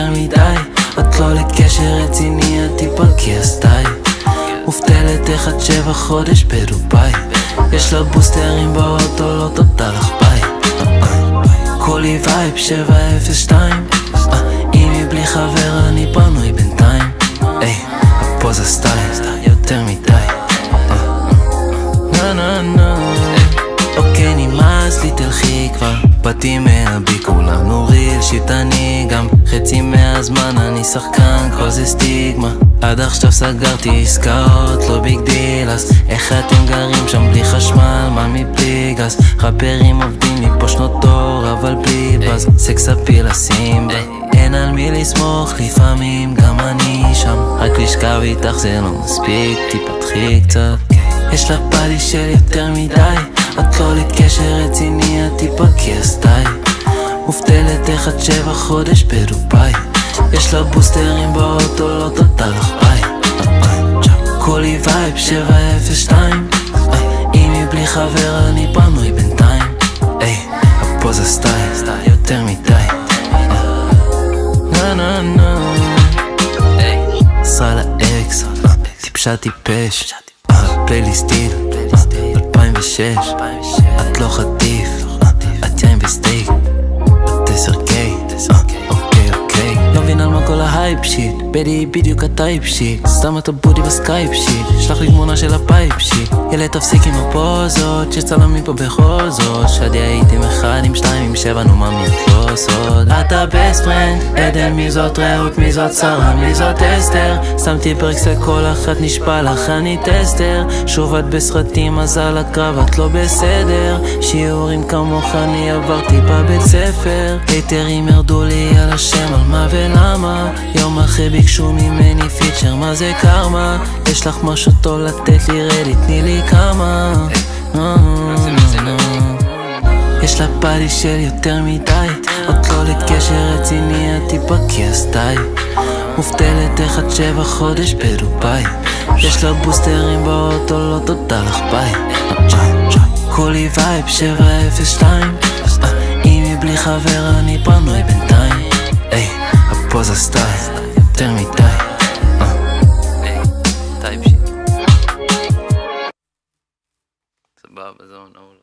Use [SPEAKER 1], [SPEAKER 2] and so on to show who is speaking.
[SPEAKER 1] יותר מדי. את לא לקשר רציני, את תיפלקי הסטייל. מובטלת 1-7 חודש בדוביי. יש לה בוסטרים באוטו, לא תודה לך ביי. קולי וייב 702. אם היא בלי חבר אני פנוי בינתיים. הפוזה סטייל יותר מדי. אוקיי נמאס לי תלכי כבר, באתי מהבי כולנו ריל שיטני, גם חצי מהזמן אני שחקן, כל זה סטיגמה. עד עכשיו סגרתי עסקאות, לא ביג דיל, אז איך אתם גרים שם בלי חשמל, מה מבלי גז? חברים עובדים לי פה שנות דור, אבל בלי בז, סקס אפיל הסימבה, אין על מי לסמוך, לפעמים גם אני שם, רק לשכב איתך זה לא מספיק, תיפתחי קצת. יש לה פאלי של יותר מדי, את לא לקשר רציני, את תיפלקי הסטייל. מובטלת 1-7 חודש בדוביי. יש לה בוסטרים באוטו, לא תודה לך ביי. קולי וייב 702. אם היא בלי חבר אני פנוי בינתיים. הפוזה סטייל יותר מדי. עשרה לאקס, טיפשה טיפש, פלייליסטיל 2006. את לא חטיף, את יין וסטייק, את 10K. אוקיי לא מבין על מה כל ההייפ שיט, בדי בדיוק הטייפ שיט, שם את הבודי בסקייפ שיט, שלח לי תמונה של הפייפ שיט. ילד תפסיק עם הפוזות, שצלמים פה בכל זאת, שדי הייתי עם 1, עם 2, עם 7, נו מה מי את לא סוד. את הבסט פרנד, עדן מי זאת רעות, מי זאת שרה, מי זאת אסתר. שמתי פרקס לכל אחת נשבע לך אני טסטר. שוב את בסרטים אז על הקרב את לא בסדר, שיעורים כמוך אני עברתי בבית ספר. היתרים ירדו לי על השם על מה ולמה, יום אחרי ביקשו ממני פיצ'ר מה זה קרמה. יש לך משהו טוב לתת לי רדי תני לי כמה. יש לה פאלי של יותר מדי, את לא לקשר רציני, את תיפלקי הסטייל. מובטלת 1-7 חודש בדוביי. יש לה בוסטרים באוטו, לא תודה לך ביי. קולי וייב 702. אם היא בלי חבר אני פנוי בינתיים. הפוזה סטייל יותר מדי. טייפ שיט סבבה, זהו נעול.